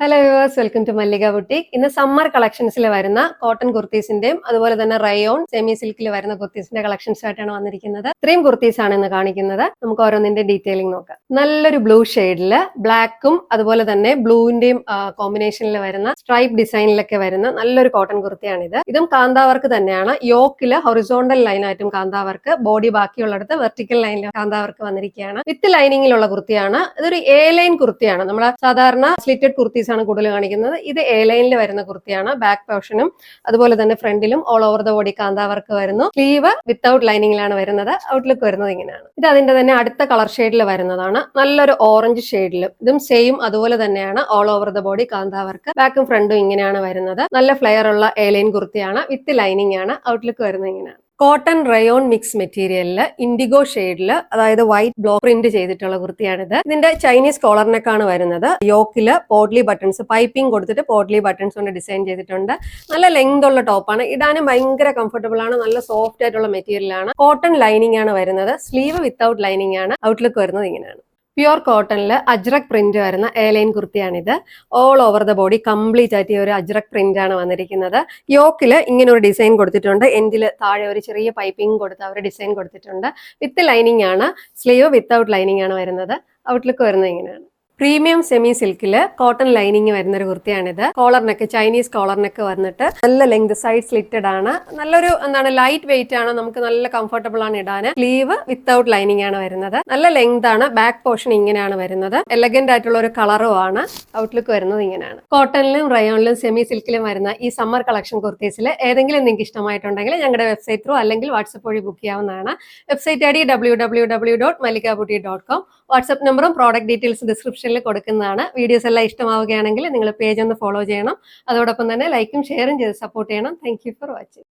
Hello viewers, welcome to Mallika boutique. ഇന്ന് summer കളക്ഷൻസിൽ വരുന്ന കോട്ടൺ കുർത്തീസിന്റെയും അതുപോലെ തന്നെ റയോൺ സെമി സിൽക്കിൽ വരുന്ന കുർത്തീസിന്റെ കളക്ഷൻസ് ആയിട്ടാണ് വന്നിരിക്കുന്നത്. ഇത്രയും കുർത്തീസ് ആണ് ഇന്ന് കാണിക്കുന്നത്. നമുക്ക് ഓരോന്നിന്റെ ഡീറ്റെയിലിംഗ് നോക്കാം. നല്ലൊരു ബ്ലൂ ഷെയ്ഡില് ബ്ലാക്കും അതുപോലെ തന്നെ ബ്ലൂവിന്റെയും കോമ്പിനേഷനിൽ വരുന്ന സ്ട്രൈപ്പ് ഡിസൈനിലൊക്കെ വരുന്ന നല്ലൊരു കോട്ടൺ കുർത്തിയാണിത്. ഇതും കാന്താവർക്ക് തന്നെയാണ്. യോക്കില് ഹൊറിസോണ്ടൽ ലൈനായിട്ടും കാന്താവർക്ക്, ബോഡി ബാക്കിയുള്ളിടത്ത് വെർട്ടിക്കൽ ലൈനിൽ കാന്താവർക്ക് വന്നിരിക്കുകയാണ്. വിത്ത് ലൈനിങ്ങിലുള്ള കുർത്തിയാണ്. ഇതൊരു എ ലൈൻ കുർത്തിയാണ്. നമ്മുടെ സാധാരണ സ്ലിറ്റഡ് കുർത്തീസ് ആണ് കൂടുതൽ കാണിക്കുന്നത്. ഇത് എ ലൈനിൽ വരുന്ന കുർത്തിയാണ്. ബാക്ക് പോർഷനും അതുപോലെ തന്നെ ഫ്രണ്ടിലും all over the body kantha work വരുന്നു. സ്ലീവ് വിത്തൗട്ട് ലൈനിങ്ങിലാണ് വരുന്നത്. ഔട്ട്ലുക്ക് വരുന്നത് ഇങ്ങനെയാണ്. ഇത് അതിന്റെ തന്നെ അടുത്ത കളർ ഷെയ്ഡിൽ വരുന്നതാണ്. നല്ലൊരു ഓറഞ്ച് ഷെയ്ഡിൽ. ഇതും സെയിം അതുപോലെ തന്നെയാണ്. All over the body kantha work, ബാക്കും ഫ്രണ്ടും ഇങ്ങനെയാണ് വരുന്നത്. നല്ല ഫ്ലെയർ ഉള്ള എ ലൈൻ കുർത്തിയാണ്. വിത്ത് ലൈനിങ് ആണ്. ഔട്ട്ലുക്ക് വരുന്നത് ഇങ്ങനെയാണ്. കോട്ടൺ റയോൺ മിക്സ് മെറ്റീരിയലില് ഇൻഡിഗോ ഷെയ്ഡില്, അതായത് വൈറ്റ് ബ്ലോക്ക് പ്രിന്റ് ചെയ്തിട്ടുള്ള കുർത്തിയാണിത്. ഇതിന്റെ ചൈനീസ് കോളറിനൊക്കെയാണ് വരുന്നത്. യോക്കില് പോട്ട്ലി ബട്ടൺസ്, പൈപ്പിംഗ് കൊടുത്തിട്ട് പോട്ട്ലി ബട്ടൺസ് കൊണ്ട് ഡിസൈൻ ചെയ്തിട്ടുണ്ട്. നല്ല ലെങ്ത് ഉള്ള ടോപ്പാണ്. ഇടാനും ഭയങ്കര കംഫർട്ടബിൾ ആണ്. നല്ല സോഫ്റ്റ് ആയിട്ടുള്ള മെറ്റീരിയൽ ആണ്. കോട്ടൺ ലൈനിങ് ആണ് വരുന്നത്. സ്ലീവ് വിത്തൗട്ട് ലൈനിങ് ആണ്. ഔട്ട്ലുക്ക് വരുന്നത് ഇങ്ങനെയാണ്. പ്യുർ കോട്ടണിൽ അജ്രക് പ്രിന്റ് വരുന്ന എ ലൈൻ കുർത്തിയാണിത്. All over the body complete ആയിട്ട് ഒരു അജ്രക് പ്രിന്റ് ആണ് വന്നിരിക്കുന്നത്. യോക്കില് ഇങ്ങനെ ഒരു ഡിസൈൻ കൊടുത്തിട്ടുണ്ട്. എൻഡിൽ താഴെ ഒരു ചെറിയ പൈപ്പിംഗ് കൊടുത്ത് അവർ ഡിസൈൻ കൊടുത്തിട്ടുണ്ട്. വിത്ത് ലൈനിങ് ആണ്. സ്ലീവ് വിത്തൗട്ട് ലൈനിങ് ആണ് വരുന്നത്. ഔട്ട്ലുക്ക് വരുന്നത് ഇങ്ങനെയാണ്. പ്രീമിയം സെമി സിൽക്കില് കോട്ടൺ ലൈനിങ് വരുന്ന ഒരു കുർത്തിയാണിത്. കോളറിനൊക്കെ ചൈനീസ് കോളറിനൊക്കെ വന്നിട്ട് നല്ല ലെങ്ത്, സൈഡ് സ്ലിറ്റഡ് ആണ്. നല്ലൊരു ലൈറ്റ് വെയിറ്റ് ആണ്. നമുക്ക് നല്ല കംഫർട്ടബിൾ ആണ് ഇടാൻ. സ്ലീവ് വിത്തൗട്ട് ലൈനിങ് ആണ് വരുന്നത്. നല്ല ലെങ്ത് ആണ്. ബാക്ക് പോർഷൻ ഇങ്ങനെയാണ് വരുന്നത്. എലഗന്റ് ആയിട്ടുള്ള ഒരു കളറും ആണ്. ഔട്ട്ലുക്ക് വരുന്നത് ഇങ്ങനെയാണ്. കോട്ടണിലും റയോണിലും സെമി സിൽക്കിലും വരുന്ന ഈ സമ്മർ കളക്ഷൻ കുർത്തീസിൽ ഏതെങ്കിലും നിങ്ങൾക്ക് ഇഷ്ടമായിട്ടുണ്ടെങ്കിൽ ഞങ്ങളുടെ വെബ്സൈറ്റ് ത്രൂ അല്ലെങ്കിൽ വാട്സ്ആപ്പ് വഴി ബുക്ക് ചെയ്യാവുന്നതാണ്. Website I D www.malikabuti.com. WhatsApp നമ്പറും പ്രോഡക്റ്റ് ഡീറ്റെയിൽസ് ഡിസ്ക്രിപ്ഷനിൽ കൊടുക്കുന്നതാണ്. വീഡിയോസ് എല്ലാം ഇഷ്ടമാവുകയാണെങ്കിൽ നിങ്ങൾ പേജ് ഒന്ന് ഫോളോ ചെയ്യണം. അതോടൊപ്പം തന്നെ ലൈക്കും ഷെയറും ചെയ്ത് സപ്പോർട്ട് ചെയ്യണം. Thank you for watching.